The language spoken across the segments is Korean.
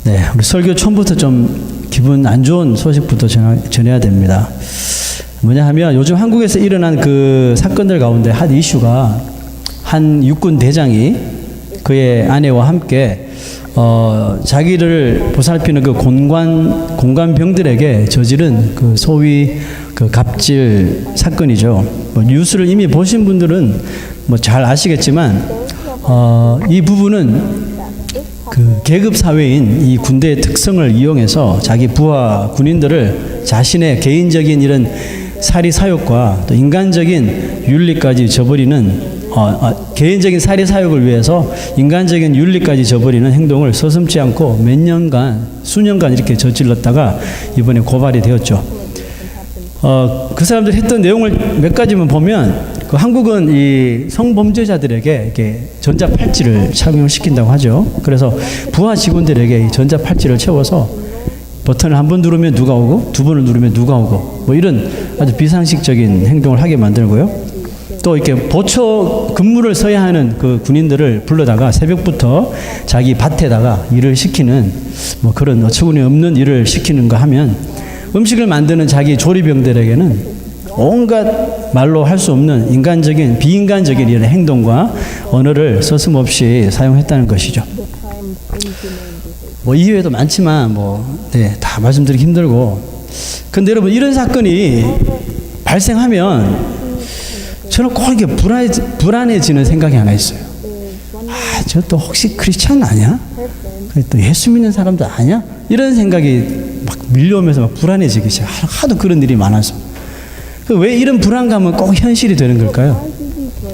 네, 우리 설교 처음부터 좀 기분 안 좋은 소식부터 전해야 됩니다. 뭐냐 하면 요즘 한국에서 일어난 그 사건들 가운데 한 이슈가 한 육군 대장이 그의 아내와 함께 자기를 보살피는 그 공관병들에게 저지른 그 소위 그 갑질 사건이죠. 뭐 뉴스를 이미 보신 분들은 뭐 잘 아시겠지만 이 부분은 그 계급 사회인 이 군대의 특성을 이용해서 자기 부하 군인들을 자신의 개인적인 이런 사리 사욕과 또 인간적인 윤리까지 저버리는 개인적인 사리 사욕을 위해서 인간적인 윤리까지 저버리는 행동을 서슴지 않고 몇 년간 수년간 이렇게 저질렀다가 이번에 고발이 되었죠. 그 사람들이 했던 내용을 몇 가지만 보면 그 한국은 이 성범죄자들에게 이렇게 전자팔찌를 착용을 시킨다고 하죠. 그래서 부하 직원들에게 이 전자팔찌를 채워서 버튼을 한 번 누르면 누가 오고 두 번을 누르면 누가 오고 뭐 이런 아주 비상식적인 행동을 하게 만들고요. 또 이렇게 보초 근무를 서야 하는 그 군인들을 불러다가 새벽부터 자기 밭에다가 일을 시키는 뭐 그런 어처구니 없는 일을 시키는 거 하면 음식을 만드는 자기 조리병들에게는 온갖 말로 할 수 없는 인간적인 비인간적인 이런 행동과 언어를 서슴없이 사용했다는 것이죠. 뭐 이외에도 많지만 다 말씀드리기 힘들고, 근데 여러분 이런 사건이 발생하면 저는 꼭 이렇게 불안해지는 생각이 하나 있어요. 저 또 혹시 크리스찬 아니야? 또 예수 믿는 사람도 아니야? 이런 생각이 막 밀려오면서 막 불안해지기 시작. 하도 그런 일이 많아서. 왜 이런 불안감은 꼭 현실이 되는 걸까요?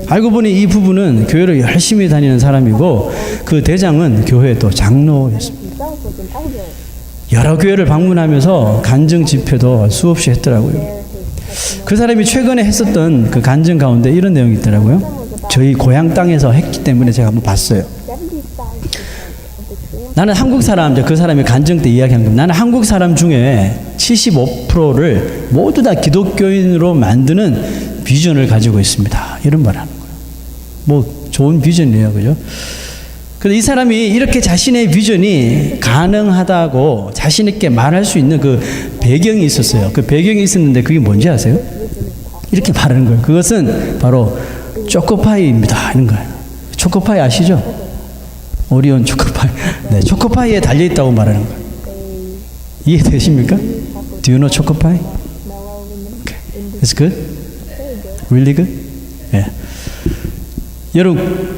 알고 보니 이 부부는 교회를 열심히 다니는 사람이고 그 대장은 교회 또 장로였습니다. 여러 교회를 방문하면서 간증 집회도 수없이 했더라고요. 그 사람이 최근에 했었던 그 간증 가운데 이런 내용이 있더라고요. 저희 고향 땅에서 했기 때문에 제가 한번 봤어요. 나는 한국 사람, 그 사람이 간증 때 이야기한 겁니다. 나는 한국 사람 중에 75%를 모두 다 기독교인으로 만드는 비전을 가지고 있습니다. 이런 말 하는 거예요. 뭐 좋은 비전이에요. 그죠? 근데 이 사람이 이렇게 자신의 비전이 가능하다고 자신 있게 말할 수 있는 그 배경이 있었어요. 그 배경이 있었는데 그게 뭔지 아세요? 이렇게 말하는 거예요. 그것은 바로 초코파이입니다. 이런 거예요. 초코파이 아시죠? 오리온 초코파이. 네, 초코파이에 달려있다고 말하는 거예요. 이해되십니까? Do you know 초코파이? Okay. It's good? Really good? 예. 여러분,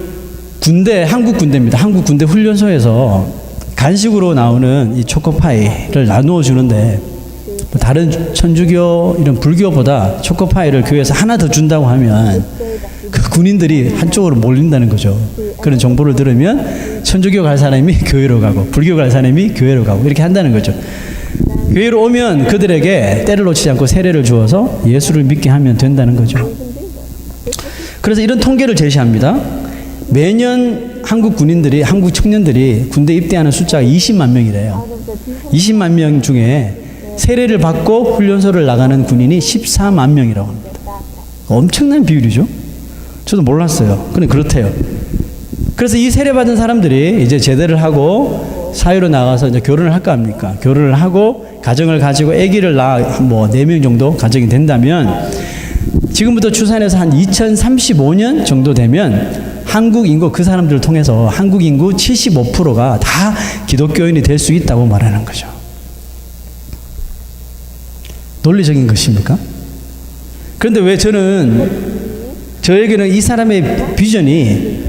한국 군대입니다. 한국 군대 훈련소에서 간식으로 나오는 이 초코파이를 나누어 주는데, 다른 천주교, 이런 불교보다 초코파이를 교회에서 하나 더 준다고 하면 그 군인들이 한쪽으로 몰린다는 거죠. 그런 정보를 들으면 천주교 갈 사람이 교회로 가고 불교 갈 사람이 교회로 가고 이렇게 한다는 거죠. 교회로 오면 그들에게 때를 놓치지 않고 세례를 주어서 예수를 믿게 하면 된다는 거죠. 그래서 이런 통계를 제시합니다. 매년 한국 청년들이 군대 입대하는 숫자가 20만 명이래요. 20만 명 중에 세례를 받고 훈련소를 나가는 군인이 14만 명이라고 합니다. 엄청난 비율이죠. 저도 몰랐어요. 근데 그렇대요. 그래서 이 세례받은 사람들이 이제 제대를 하고 사회로 나가서 이제 결혼을 할까 합니까? 결혼을 하고 가정을 가지고 아기를 낳아 4명 정도 가정이 된다면 지금부터 추산해서 한 2035년 정도 되면 한국 인구, 그 사람들을 통해서 한국 인구 75%가 다 기독교인이 될 수 있다고 말하는 거죠. 논리적인 것입니까? 그런데 왜 저에게는 이 사람의 비전이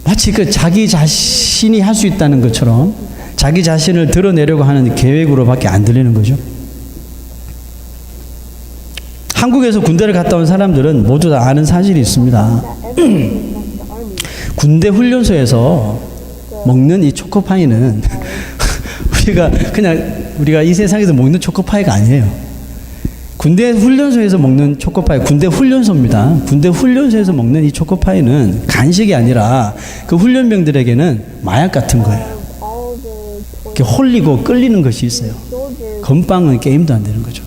마치 그 자기 자신이 할 수 있다는 것처럼 자기 자신을 드러내려고 하는 계획으로밖에 안 들리는 거죠. 한국에서 군대를 갔다 온 사람들은 모두 다 아는 사실이 있습니다. 군대 훈련소에서 먹는 이 초코파이는 우리가 이 세상에서 먹는 초코파이가 아니에요. 군대 훈련소에서 먹는 초코파이, 군대 훈련소입니다. 군대 훈련소에서 먹는 이 초코파이는 간식이 아니라 그 훈련병들에게는 마약 같은 거예요. 이렇게 홀리고 끌리는 것이 있어요. 건빵은 게임도 안 되는 거죠.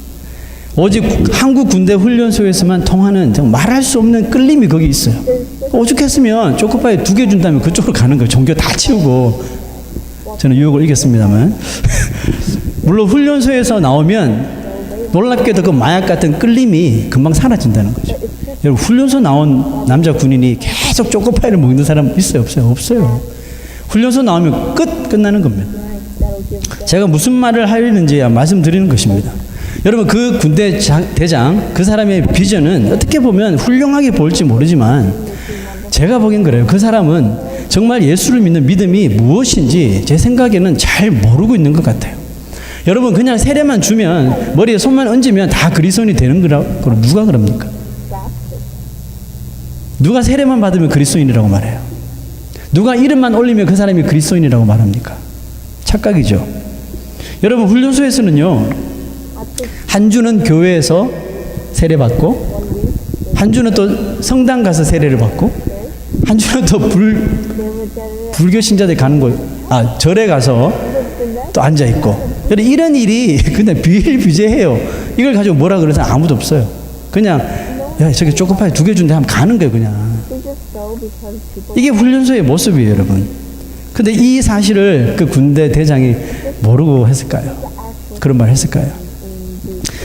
오직 한국 군대 훈련소에서만 통하는 말할 수 없는 끌림이 거기 있어요. 오죽했으면 초코파이 2개 준다면 그쪽으로 가는 거예요. 종교 다 치우고. 저는 유혹을 이겼습니다만. 물론 훈련소에서 나오면 놀랍게도 그 마약 같은 끌림이 금방 사라진다는 거죠. 여러분, 훈련소 나온 남자 군인이 계속 초코파이를 먹는 사람 있어요? 없어요? 없어요. 훈련소 나오면 끝나는 겁니다. 제가 무슨 말을 하려는지 말씀드리는 것입니다. 여러분, 그 군대 대장, 그 사람의 비전은 어떻게 보면 훌륭하게 보일지 모르지만 제가 보기엔 그래요. 그 사람은 정말 예수를 믿는 믿음이 무엇인지 제 생각에는 잘 모르고 있는 것 같아요. 여러분, 그냥 세례만 주면, 머리에 손만 얹으면 다 그리스도인이 되는 거라고 누가 그럽니까? 누가 세례만 받으면 그리스도인이라고 말해요? 누가 이름만 올리면 그 사람이 그리스도인이라고 말합니까? 착각이죠. 여러분, 훈련소에서는요, 한 주는 교회에서 세례받고, 한 주는 또 성당 가서 세례를 받고, 한 주는 또 불교 신자들 가는 곳, 절에 가서 또 앉아 있고. 이런 일이 그냥 비일비재해요. 이걸 가지고 뭐라 그러는 사람 아무도 없어요. 그냥 야, 저기 초코파이 2개 준대 하면 가는 거예요, 그냥. 이게 훈련소의 모습이에요, 여러분. 근데 이 사실을 그 군대 대장이 모르고 했을까요? 그런 말 했을까요?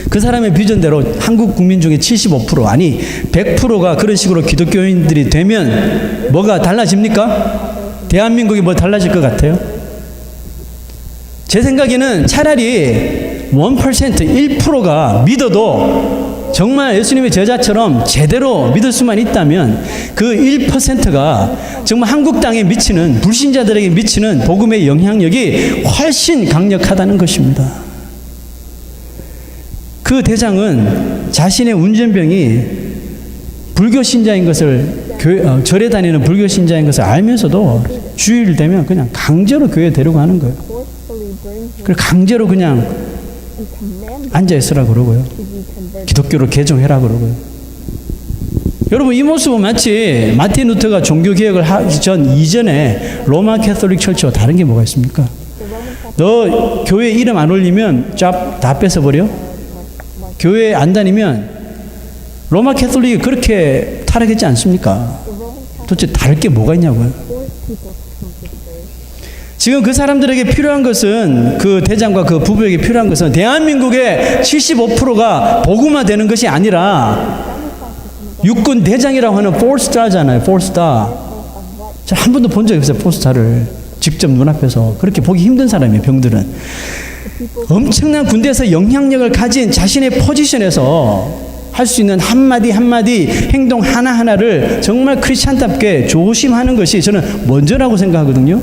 그 사람의 비전대로 한국 국민 중에 75% 아니 100%가 그런 식으로 기독교인들이 되면 뭐가 달라집니까? 대한민국이 뭐 달라질 것 같아요? 제 생각에는 차라리 1%, 1%가 믿어도 정말 예수님의 제자처럼 제대로 믿을 수만 있다면 그 1%가 정말 한국 땅에 미치는, 불신자들에게 미치는 복음의 영향력이 훨씬 강력하다는 것입니다. 그 대장은 자신의 운전병이 불교 신자인 것을, 절에 다니는 불교 신자인 것을 알면서도 주일 되면 그냥 강제로 교회에 데려가는 거예요. 그리고 강제로 그냥 앉아있으라 그러고요. 기독교로 개종해라 그러고요. 여러분, 이 모습은 마치 마틴 루터가 종교개혁을 하기 이전에 로마 캐톨릭 철치와 다른 게 뭐가 있습니까? 너 교회 이름 안 올리면 다 뺏어버려? 교회 안 다니면 로마 캐톨릭이 그렇게 타락했지 않습니까? 도대체 다를 게 뭐가 있냐고요. 지금 그 사람들에게 필요한 것은, 그 대장과 그 부부에게 필요한 것은 대한민국의 75%가 복음화되는 것이 아니라 육군 대장이라고 하는 4스타잖아요. 4스타. 저 한 번도 본 적이 없어요. 4스타를 직접 눈앞에서. 그렇게 보기 힘든 사람이에요. 병들은. 엄청난 군대에서 영향력을 가진 자신의 포지션에서 할 수 있는 한마디 한마디 행동 하나하나를 정말 크리스찬답게 조심하는 것이 저는 먼저라고 생각하거든요.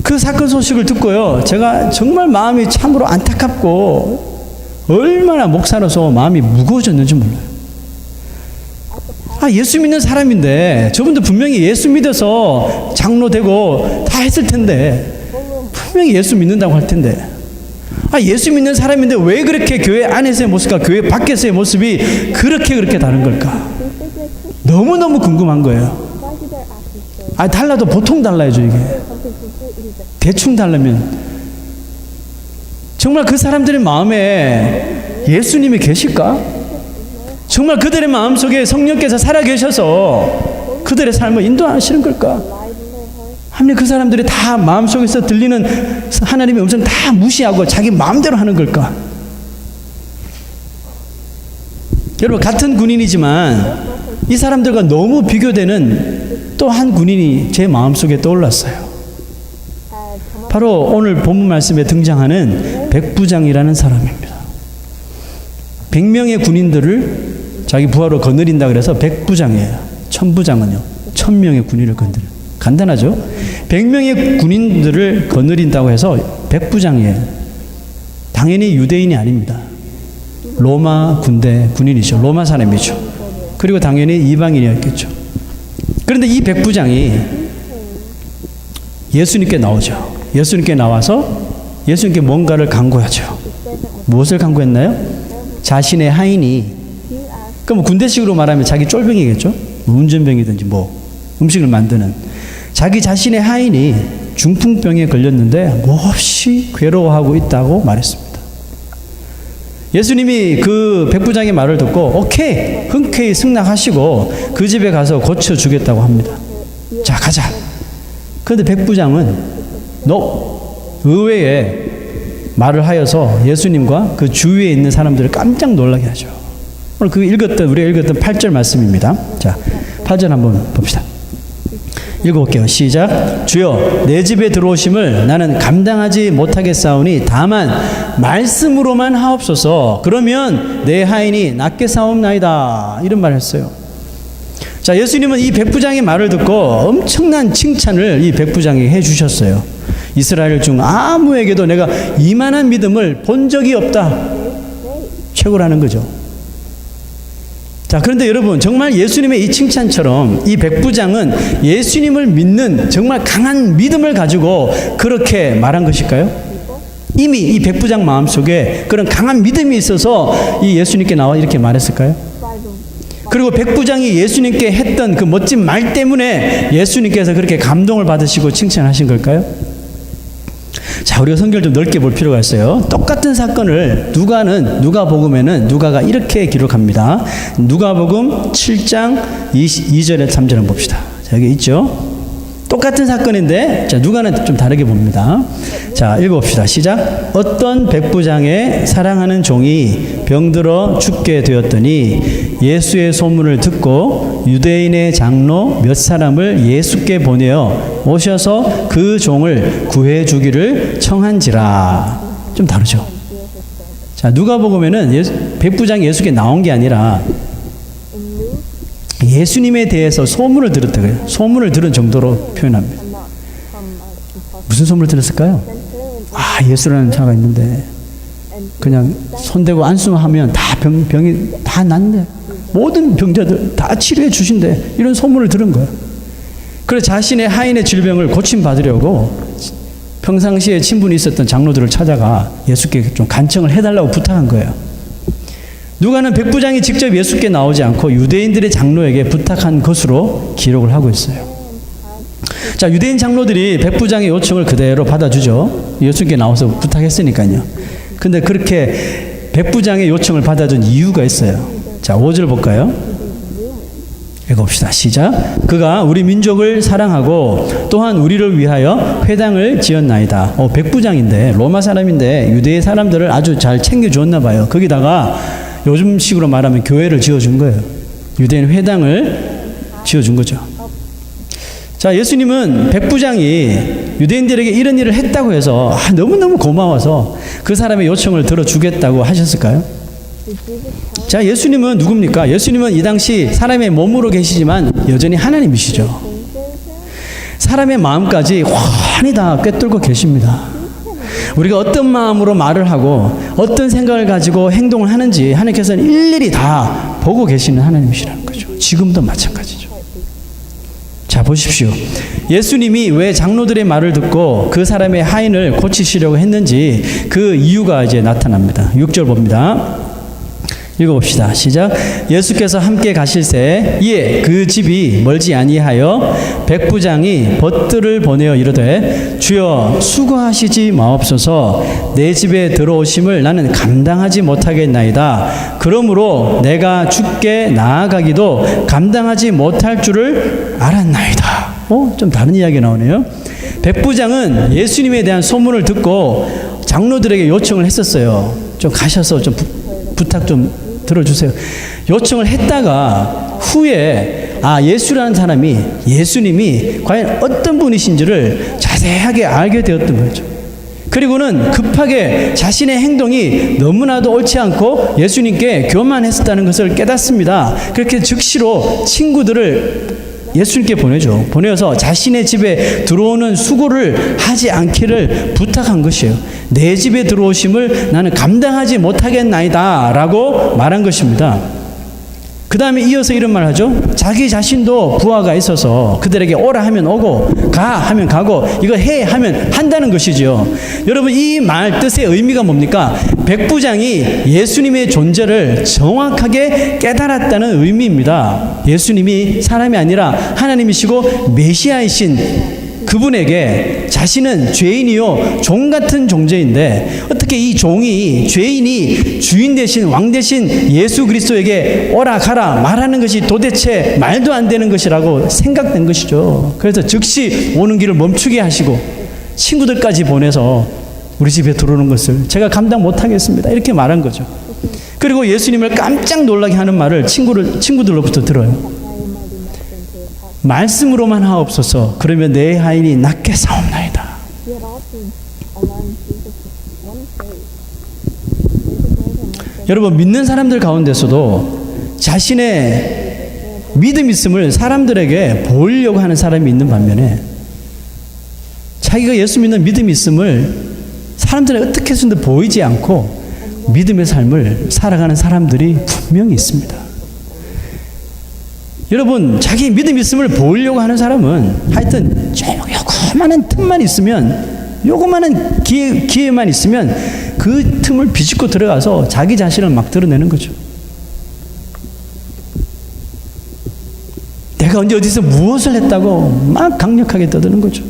그 사건 소식을 듣고요, 제가 정말 마음이 참으로 안타깝고 얼마나 목사로서 마음이 무거워졌는지 몰라요. 예수 믿는 사람인데, 저분도 분명히 예수 믿어서 장로 되고 다 했을 텐데, 분명히 예수 믿는다고 할 텐데, 예수 믿는 사람인데 왜 그렇게 교회 안에서의 모습과 교회 밖에서의 모습이 그렇게 다른 걸까? 너무너무 궁금한 거예요. 달라도 보통 달라야죠, 이게. 대충 달라면. 정말 그 사람들의 마음에 예수님이 계실까? 정말 그들의 마음속에 성령께서 살아계셔서 그들의 삶을 인도하시는 걸까? 하면 그 사람들이 다 마음속에서 들리는 하나님의 음성 다 무시하고 자기 마음대로 하는 걸까? 여러분, 같은 군인이지만 이 사람들과 너무 비교되는 또 한 군인이 제 마음속에 떠올랐어요. 바로 오늘 본문 말씀에 등장하는 백부장이라는 사람입니다. 100명의 군인들을 자기 부하로 거느린다 그래서 백부장이에요. 천부장은요, 1000명의 군인을 거느려. 간단하죠? 100명의 군인들을 거느린다고 해서 백부장이에요. 당연히 유대인이 아닙니다. 로마 군대 군인이죠. 로마 사람이죠. 그리고 당연히 이방인이었겠죠. 그런데 이 백부장이 예수님께 나오죠. 예수님께 나와서 예수님께 뭔가를 강구하죠. 무엇을 강구했나요? 자신의 하인이, 그럼 군대식으로 말하면 자기 쫄병이겠죠? 운전병이든지 음식을 만드는 자기 자신의 하인이 중풍병에 걸렸는데 몹시 괴로워하고 있다고 말했습니다. 예수님이 그 백부장의 말을 듣고 오케이, 흔쾌히 승낙하시고 그 집에 가서 고쳐주겠다고 합니다. 자, 가자. 그런데 백부장은 의외의 말을 하여서 예수님과 그 주위에 있는 사람들을 깜짝 놀라게 하죠. 오늘 우리가 읽었던 8절 말씀입니다. 자, 8절 한번 봅시다. 읽어볼게요. 시작. 주여, 내 집에 들어오심을 나는 감당하지 못하겠사오니 다만 말씀으로만 하옵소서. 그러면 내 하인이 낫게 사옵나이다. 이런 말을 했어요. 자, 예수님은 이 백부장의 말을 듣고 엄청난 칭찬을 이 백부장에게 해주셨어요. 이스라엘 중 아무에게도 내가 이만한 믿음을 본 적이 없다. 최고라는 거죠. 자, 그런데 여러분, 정말 예수님의 이 칭찬처럼 이 백부장은 예수님을 믿는 정말 강한 믿음을 가지고 그렇게 말한 것일까요? 이미 이 백부장 마음속에 그런 강한 믿음이 있어서 이 예수님께 나와 이렇게 말했을까요? 그리고 백부장이 예수님께 했던 그 멋진 말 때문에 예수님께서 그렇게 감동을 받으시고 칭찬하신 걸까요? 자, 우리가 성경을 좀 넓게 볼 필요가 있어요. 똑같은 사건을 누가복음에는 누가가 이렇게 기록합니다. 누가복음 7장 2절에 3절 한번 봅시다. 자, 여기 있죠. 똑같은 사건인데, 자, 누가는 좀 다르게 봅니다. 자, 읽어봅시다. 시작. 어떤 백부장의 사랑하는 종이 병들어 죽게 되었더니 예수의 소문을 듣고 유대인의 장로 몇 사람을 예수께 보내어 오셔서 그 종을 구해 주기를 청한지라. 좀 다르죠. 자, 누가복음에는 백부장이 예수께 나온 게 아니라 예수님에 대해서 소문을 들었다 그래요. 소문을 들은 정도로 표현합니다. 무슨 소문을 들었을까요? 아, 예수라는 자가 있는데 그냥 손대고 안수하면 다 병이 다 낫네. 모든 병자들 다 치료해 주신대. 이런 소문을 들은 거예요. 그래서 자신의 하인의 질병을 고침받으려고 평상시에 친분이 있었던 장로들을 찾아가 예수께 좀 간청을 해달라고 부탁한 거예요. 누가는 백부장이 직접 예수께 나오지 않고 유대인들의 장로에게 부탁한 것으로 기록을 하고 있어요. 자, 유대인 장로들이 백부장의 요청을 그대로 받아주죠. 예수께 나와서 부탁했으니까요. 근데 그렇게 백부장의 요청을 받아준 이유가 있어요. 자, 5절 볼까요? 읽어봅시다. 시작. 그가 우리 민족을 사랑하고 또한 우리를 위하여 회당을 지었나이다. 백부장인데, 로마 사람인데 유대인 사람들을 아주 잘 챙겨주었나 봐요. 거기다가 요즘식으로 말하면 교회를 지어준 거예요. 유대인 회당을 지어준 거죠. 자, 예수님은 백부장이 유대인들에게 이런 일을 했다고 해서 너무너무 고마워서 그 사람의 요청을 들어주겠다고 하셨을까요? 자, 예수님은 누굽니까? 예수님은 이 당시 사람의 몸으로 계시지만 여전히 하나님이시죠. 사람의 마음까지 환히 다 꿰뚫고 계십니다. 우리가 어떤 마음으로 말을 하고 어떤 생각을 가지고 행동을 하는지 하나님께서는 일일이 다 보고 계시는 하나님이시라는 거죠. 지금도 마찬가지죠. 자, 보십시오. 예수님이 왜 장로들의 말을 듣고 그 사람의 하인을 고치시려고 했는지 그 이유가 이제 나타납니다. 6절 봅니다. 읽어봅시다. 시작. 예수께서 함께 가실새 이에 그 집이 멀지 아니하여 백부장이 벗들을 보내어 이르되 주여 수고하시지 마옵소서. 내 집에 들어오심을 나는 감당하지 못하겠나이다. 그러므로 내가 주께 나아가기도 감당하지 못할 줄을 알았나이다. 좀 다른 이야기가 나오네요. 백부장은 예수님에 대한 소문을 듣고 장로들에게 요청을 했었어요. 좀 가셔서 좀 부탁 좀 들어주세요. 요청을 했다가 후에 예수라는 사람이 예수님이 과연 어떤 분이신지를 자세하게 알게 되었던 거죠. 그리고는 급하게 자신의 행동이 너무나도 옳지 않고 예수님께 교만했었다는 것을 깨닫습니다. 그렇게 즉시로 친구들을 예수님께 보내어서 자신의 집에 들어오는 수고를 하지 않기를 부탁한 것이에요. 내 집에 들어오심을 나는 감당하지 못하겠나이다 라고 말한 것입니다. 그 다음에 이어서 이런 말 하죠. 자기 자신도 부하가 있어서 그들에게 오라 하면 오고 가 하면 가고 이거 해 하면 한다는 것이지요. 여러분, 이 말 뜻의 의미가 뭡니까? 백부장이 예수님의 존재를 정확하게 깨달았다는 의미입니다. 예수님이 사람이 아니라 하나님이시고 메시아이신 그분에게 자신은 죄인이요 종 같은 존재인데 어떻게 이 종이 죄인이 주인 대신 왕 대신 예수 그리스도에게 오라 가라 말하는 것이 도대체 말도 안 되는 것이라고 생각된 것이죠. 그래서 즉시 오는 길을 멈추게 하시고 친구들까지 보내서 우리 집에 들어오는 것을 제가 감당 못하겠습니다. 이렇게 말한 거죠. 그리고 예수님을 깜짝 놀라게 하는 말을 친구들로부터 들어요. 말씀으로만 하옵소서. 그러면 내 하인이 낫게 사옵나이다. 여러분, 믿는 사람들 가운데서도 자신의 믿음 있음을 사람들에게 보이려고 하는 사람이 있는 반면에 자기가 예수 믿는 믿음 있음을 사람들에게 어떻게 해서든 보이지 않고 믿음의 삶을 살아가는 사람들이 분명히 있습니다. 여러분, 자기 믿음 있음을 보이려고 하는 사람은 하여튼 요거만한 틈만 있으면, 요거만한 기회만 있으면 그 틈을 비집고 들어가서 자기 자신을 막 드러내는 거죠. 내가 언제 어디서 무엇을 했다고 막 강력하게 떠드는 거죠.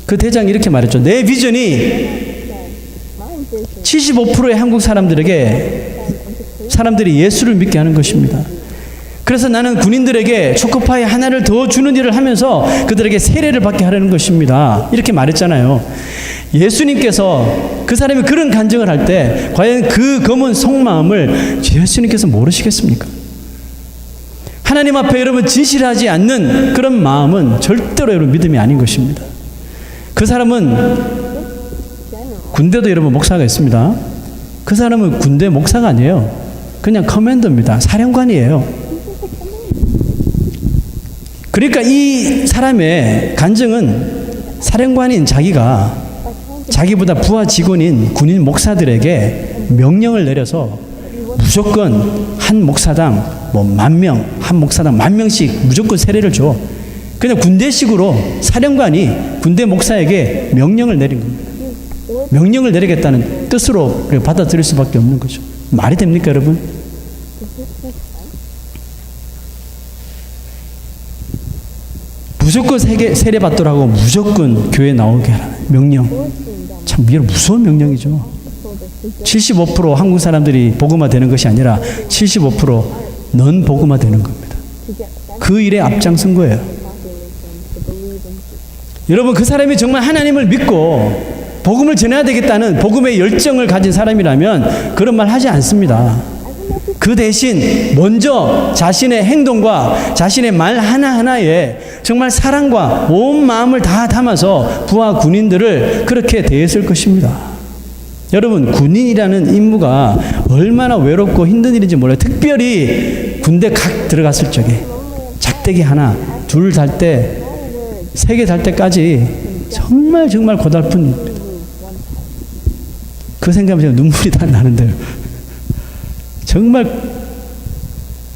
그 대장이 이렇게 말했죠. 내 비전이 75%의 한국 사람들이 예수를 믿게 하는 것입니다. 그래서 나는 군인들에게 초코파이 하나를 더 주는 일을 하면서 그들에게 세례를 받게 하려는 것입니다. 이렇게 말했잖아요. 예수님께서 그 사람이 그런 간증을 할 때 과연 그 검은 속마음을 예수님께서 모르시겠습니까? 하나님 앞에 여러분 진실하지 않는 그런 마음은 절대로 여러분 믿음이 아닌 것입니다. 그 사람은 군대도 여러분 목사가 있습니다. 그 사람은 군대 목사가 아니에요. 그냥 커맨더입니다. 사령관이에요. 그러니까 이 사람의 간증은 사령관인 자기보다 부하 직원인 군인 목사들에게 명령을 내려서 무조건 한 목사당 한 목사당 10,000명씩 무조건 세례를 줘. 그냥 군대식으로 사령관이 군대 목사에게 명령을 내린 겁니다. 명령을 내리겠다는 뜻으로 받아들일 수밖에 없는 거죠. 말이 됩니까, 여러분? 무조건 세례 받더라고, 무조건 교회 나오게 하라는 명령. 참 무서운 명령이죠. 75% 한국 사람들이 복음화 되는 것이 아니라 75% 넌 복음화 되는 겁니다. 그 일에 앞장선 거예요. 여러분, 그 사람이 정말 하나님을 믿고 복음을 전해야 되겠다는 복음의 열정을 가진 사람이라면 그런 말 하지 않습니다. 그 대신 먼저 자신의 행동과 자신의 말 하나하나에 정말 사랑과 온 마음을 다 담아서 부하 군인들을 그렇게 대했을 것입니다. 여러분, 군인이라는 임무가 얼마나 외롭고 힘든 일인지 몰라요. 특별히 군대 각 들어갔을 적에 작대기 하나, 둘 달 때, 3개 달 때까지 정말 고달픈, 그 생각하면 눈물이 다 나는데요. 정말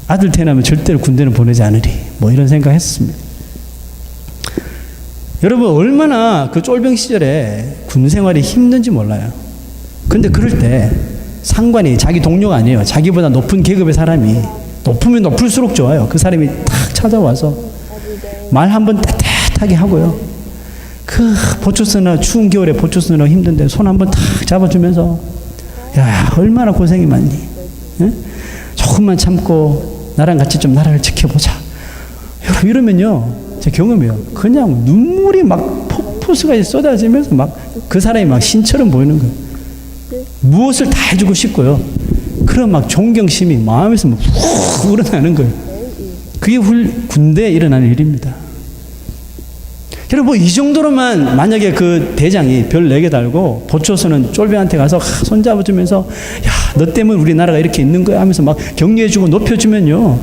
아들 태어나면 절대로 군대는 보내지 않으리, 이런 생각했습니다. 여러분, 얼마나 그 쫄병 시절에 군 생활이 힘든지 몰라요. 근데 그럴 때 상관이 자기 동료가 아니에요. 자기보다 높은 계급의 사람이, 높으면 높을수록 좋아요. 그 사람이 탁 찾아와서 말 한번 따뜻하게 하고요. 그 보초 쓰느라, 추운 겨울에 보초 쓰느라 힘든데 손 한번 탁 잡아주면서, 야, 얼마나 고생이 많니? 응? 조금만 참고 나랑 같이 좀 나라를 지켜보자. 여러분, 이러면요, 제 경험이에요. 그냥 눈물이 막 폭포수가 쏟아지면서 막 그 사람이 막 신처럼 보이는 거예요. 무엇을 다 해주고 싶고요. 그런 막 존경심이 마음에서 막 훅 우러나는 거예요. 그게 군대에 일어나는 일입니다. 여러분, 이 정도로만 만약에 그 대장이 별 4개 달고 보초서는 쫄병한테 가서 손잡아주면서, 야, 너 때문에 우리나라가 이렇게 있는 거야 하면서 막 격려해주고 높여주면요,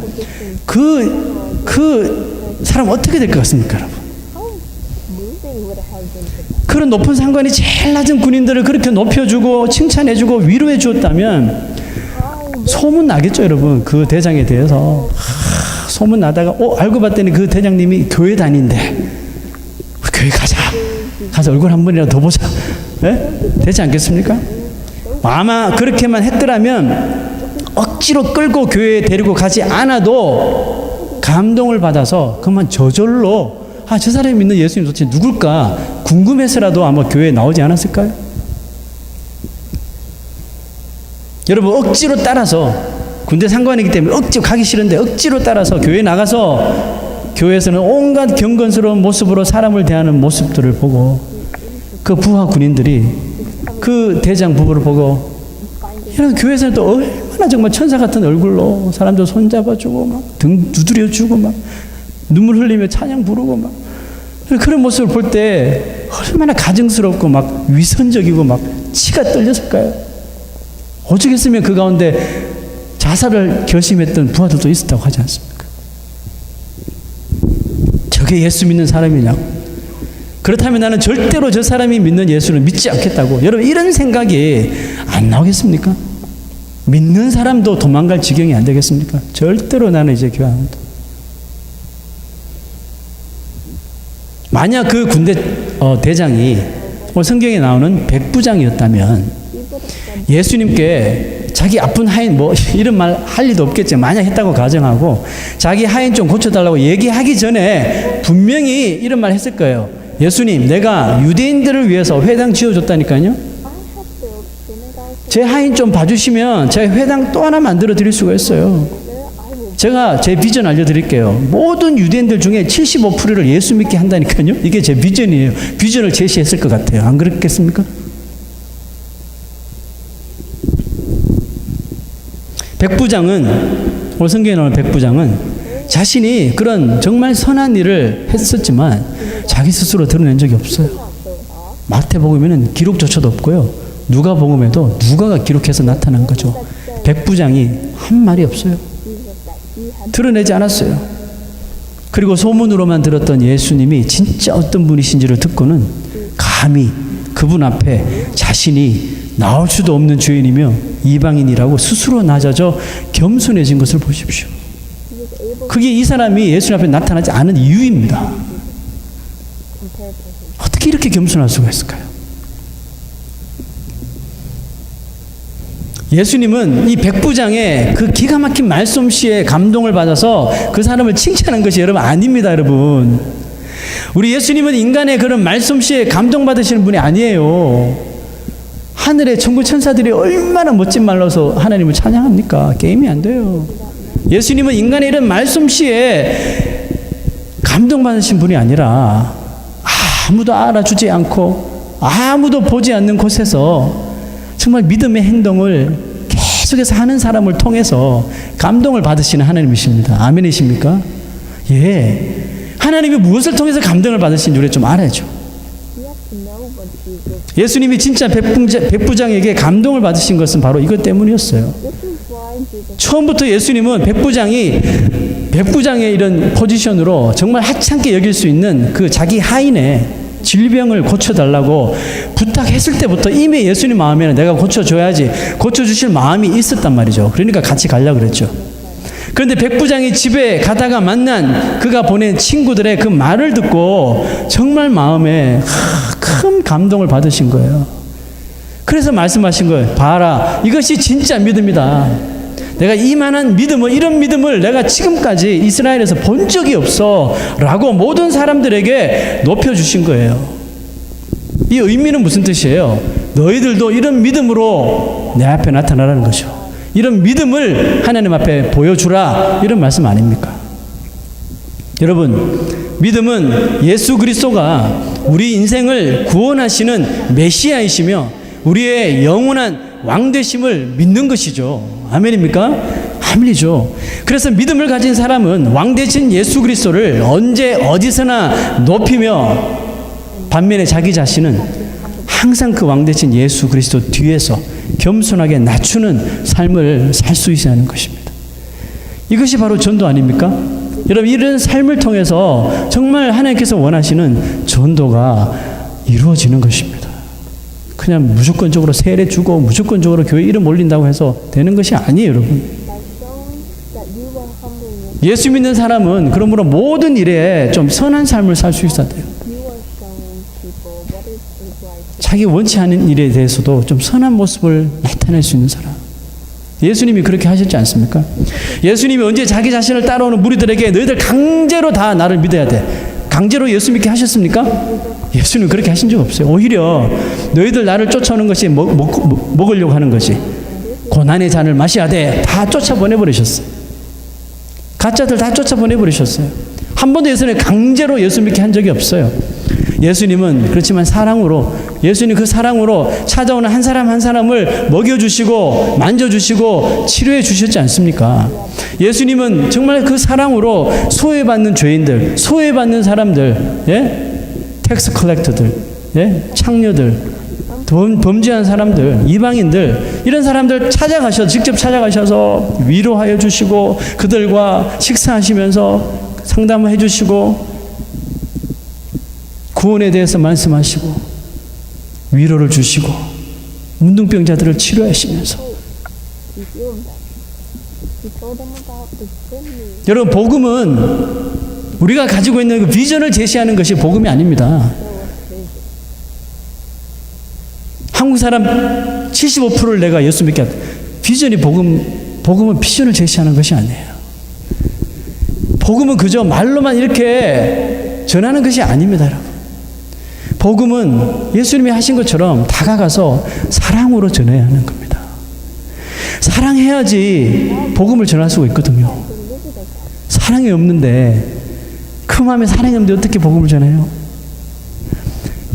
그 사람 어떻게 될 것 같습니까, 여러분? 그런 높은 상관이 제일 낮은 군인들을 그렇게 높여주고 칭찬해주고 위로해 주었다면 소문 나겠죠, 여러분. 그 대장에 대해서 소문 나다가 알고 봤더니 그 대장님이 교회 다닌대. 우리 교회 가서 얼굴 한 번이라도 더 보자. 네? 되지 않겠습니까? 아마 그렇게만 했더라면 억지로 끌고 교회에 데리고 가지 않아도 감동을 받아서 그만 저절로, 저 사람이 믿는 예수님 도대체 누굴까 궁금해서라도 아마 교회에 나오지 않았을까요? 여러분, 억지로 따라서, 군대 상관이기 때문에 억지로 가기 싫은데 억지로 따라서 교회에 나가서 교회에서는 온갖 경건스러운 모습으로 사람을 대하는 모습들을 보고 그 부하 군인들이 그 대장 부부를 보고 이런 교회에서는 또 얼마나 정말 천사 같은 얼굴로 사람들 손잡아주고 막 등 두드려주고 막 눈물 흘리며 찬양 부르고 막 그런 모습을 볼 때 얼마나 가증스럽고 막 위선적이고 막 치가 떨렸을까요? 오죽했으면 그 가운데 자살을 결심했던 부하들도 있었다고 하지 않습니까? 저게 예수 믿는 사람이냐고. 그렇다면 나는 절대로 저 사람이 믿는 예수를 믿지 않겠다고. 여러분 이런 생각이 안 나오겠습니까? 믿는 사람도 도망갈 지경이 안 되겠습니까? 절대로 나는 이제 교회 안 한다. 만약 그 군대 대장이 성경에 나오는 백부장이었다면 예수님께 자기 아픈 하인 뭐 이런 말 할 리도 없겠지만 만약 했다고 가정하고 자기 하인 좀 고쳐달라고 얘기하기 전에 분명히 이런 말 했을 거예요. 예수님, 내가 유대인들을 위해서 회당 지어줬다니까요. 제 하인 좀 봐주시면 제가 회당 또 하나 만들어 드릴 수가 있어요. 제가 제 비전 알려드릴게요. 모든 유대인들 중에 75%를 예수 믿게 한다니까요. 이게 제 비전이에요. 비전을 제시했을 것 같아요. 안 그렇겠습니까? 백부장은, 오늘 성경에 나오는 백부장은 자신이 그런 정말 선한 일을 했었지만 자기 스스로 드러낸 적이 없어요. 마태복음에는 기록조차도 없고요. 누가복음에도 누가가 기록해서 나타난 거죠. 백부장이 한 말이 없어요. 드러내지 않았어요. 그리고 소문으로만 들었던 예수님이 진짜 어떤 분이신지를 듣고는 감히 그분 앞에 자신이 나올 수도 없는 죄인이며 이방인이라고 스스로 낮아져 겸손해진 것을 보십시오. 그게 이 사람이 예수님 앞에 나타나지 않은 이유입니다. 어떻게 이렇게 겸손할 수가 있을까요? 예수님은 이 백부장의 그 기가 막힌 말솜씨에 감동을 받아서 그 사람을 칭찬한 것이 여러분 아닙니다, 여러분. 우리 예수님은 인간의 그런 말솜씨에 감동받으시는 분이 아니에요. 하늘의 천군 천사들이 얼마나 멋진 말로서 하나님을 찬양합니까? 게임이 안 돼요. 예수님은 인간의 이런 말솜씨에 감동받으신 분이 아니라 아무도 알아주지 않고 아무도 보지 않는 곳에서 정말 믿음의 행동을 계속해서 하는 사람을 통해서 감동을 받으시는 하나님이십니다. 아멘이십니까? 예. 하나님이 무엇을 통해서 감동을 받으신지 우리가 좀 알아야죠. 예수님이 진짜 백부장에게 감동을 받으신 것은 바로 이것 때문이었어요. 처음부터 예수님은 백부장의 이런 포지션으로 정말 하찮게 여길 수 있는 그 자기 하인의 질병을 고쳐달라고 부탁했을 때부터 이미 예수님 마음에는 내가 고쳐줘야지 고쳐주실 마음이 있었단 말이죠. 그러니까 같이 가려고 그랬죠. 그런데 백부장이 집에 가다가 만난 그가 보낸 친구들의 그 말을 듣고 정말 마음에 큰 감동을 받으신 거예요. 그래서 말씀하신 거예요. 봐라, 이것이 진짜 믿음이다. 내가 이만한 믿음을, 이런 믿음을 내가 지금까지 이스라엘에서 본 적이 없어 라고 모든 사람들에게 높여주신 거예요. 이 의미는 무슨 뜻이에요? 너희들도 이런 믿음으로 내 앞에 나타나라는 거죠. 이런 믿음을 하나님 앞에 보여주라, 이런 말씀 아닙니까? 여러분, 믿음은 예수 그리스도가 우리 인생을 구원하시는 메시아이시며 우리의 영원한 왕되심을 믿는 것이죠. 아멘입니까? 아멘이죠. 그래서 믿음을 가진 사람은 왕되신 예수 그리스도를 언제 어디서나 높이며 반면에 자기 자신은 항상 그 왕되신 예수 그리스도 뒤에서 겸손하게 낮추는 삶을 살 수 있어야 하는 것입니다. 이것이 바로 전도 아닙니까? 여러분, 이런 삶을 통해서 정말 하나님께서 원하시는 전도가 이루어지는 것입니다. 그냥 무조건적으로 세례 주고 무조건적으로 교회 이름 올린다고 해서 되는 것이 아니에요, 여러분. 예수 믿는 사람은 그러므로 모든 일에 좀 선한 삶을 살 수 있어야 돼요. 자기 원치 않은 일에 대해서도 좀 선한 모습을 나타낼 수 있는 사람. 예수님이 그렇게 하셨지 않습니까? 예수님이 언제 자기 자신을 따라오는 무리들에게 너희들 강제로 다 나를 믿어야 돼, 강제로 예수 믿게 하셨습니까? 예수님은 그렇게 하신 적 없어요. 오히려 너희들 나를 쫓아오는 것이 먹으려고 하는 것이 고난의 잔을 마셔야 돼, 다 쫓아보내버리셨어요. 가짜들 다 쫓아보내버리셨어요. 한 번도 예수님 강제로 예수 믿게 한 적이 없어요. 예수님은 그렇지만 사랑으로, 예수님 그 사랑으로 찾아오는 한 사람 한 사람을 먹여주시고 만져주시고 치료해 주셨지 않습니까? 예수님은 정말 그 사랑으로 소외받는 죄인들, 소외받는 사람들, 예? 텍스 컬렉터들, 예? 창녀들, 범죄한 사람들, 이방인들, 이런 사람들 찾아가셔서, 직접 찾아가셔서 위로하여 주시고 그들과 식사하시면서 상담을 해주시고 구원에 대해서 말씀하시고 위로를 주시고 문둥병자들을 치료하시면서, 여러분, 복음은 우리가 가지고 있는 그 비전을 제시하는 것이 복음이 아닙니다. 한국 사람 75%를 내가 예수 믿게 하다. 비전이 복음은 비전을 제시하는 것이 아니에요. 복음은 그저 말로만 이렇게 전하는 것이 아닙니다, 여러분. 복음은 예수님이 하신 것처럼 다가가서 사랑으로 전해야 하는 겁니다. 사랑해야지 복음을 전할 수가 있거든요. 사랑이 없는데, 그 마음에 사랑이 없는데 어떻게 복음을 전해요?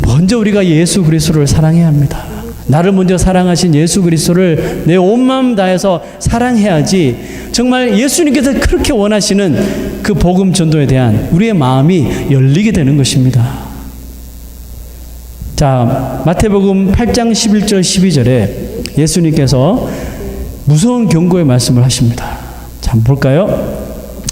먼저 우리가 예수 그리스도를 사랑해야 합니다. 나를 먼저 사랑하신 예수 그리스도를 내 온 마음 다해서 사랑해야지 정말 예수님께서 그렇게 원하시는 그 복음 전도에 대한 우리의 마음이 열리게 되는 것입니다. 자, 마태복음 8장 11절 12절에 예수님께서 무서운 경고의 말씀을 하십니다. 자, 한번 볼까요?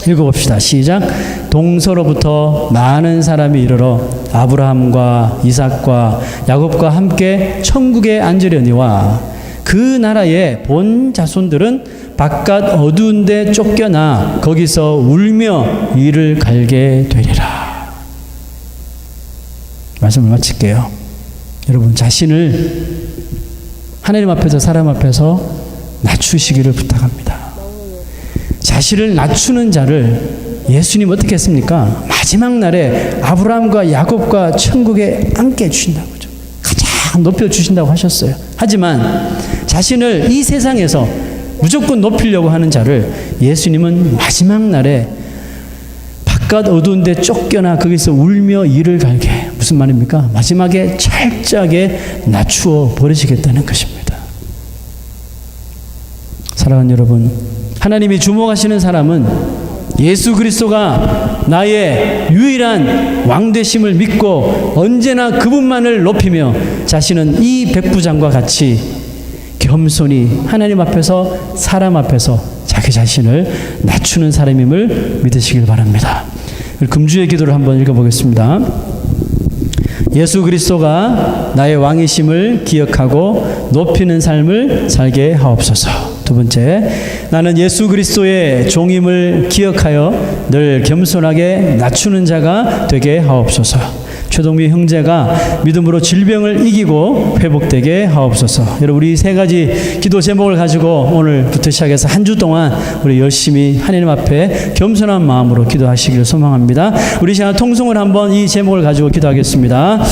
읽어봅시다. 시작. 동서로부터 많은 사람이 이르러 아브라함과 이삭과 야곱과 함께 천국에 앉으려니와 그 나라의 본 자손들은 바깥 어두운 데 쫓겨나 거기서 울며 이를 갈게 되리라. 말씀을 마칠게요. 여러분, 자신을 하나님 앞에서 사람 앞에서 낮추시기를 부탁합니다. 자신을 낮추는 자를 예수님 어떻게 했습니까? 마지막 날에 아브라함과 야곱과 천국에 앉게 해주신다고, 가장 높여주신다고 하셨어요. 하지만 자신을 이 세상에서 무조건 높이려고 하는 자를 예수님은 마지막 날에 바깥 어두운 데 쫓겨나 거기서 울며 이를 갈게, 무슨 말입니까? 마지막에 철저하게 낮추어 버리시겠다는 것입니다. 사랑하는 여러분, 하나님이 주목하시는 사람은 예수 그리스도가 나의 유일한 왕되심을 믿고 언제나 그분만을 높이며 자신은 이 백부장과 같이 겸손히 하나님 앞에서 사람 앞에서 자기 자신을 낮추는 사람임을 믿으시길 바랍니다. 금주의 기도를 한번 읽어보겠습니다. 예수 그리스도가 나의 왕이심을 기억하고 높이는 삶을 살게 하옵소서. 두 번째, 나는 예수 그리스도의 종임을 기억하여 늘 겸손하게 낮추는 자가 되게 하옵소서. 최동미 형제가 믿음으로 질병을 이기고 회복되게 하옵소서. 여러분, 우리 세 가지 기도 제목을 가지고 오늘부터 시작해서 한 주 동안 우리 열심히 하나님 앞에 겸손한 마음으로 기도하시기를 소망합니다. 우리 시간 통성을 한번 이 제목을 가지고 기도하겠습니다.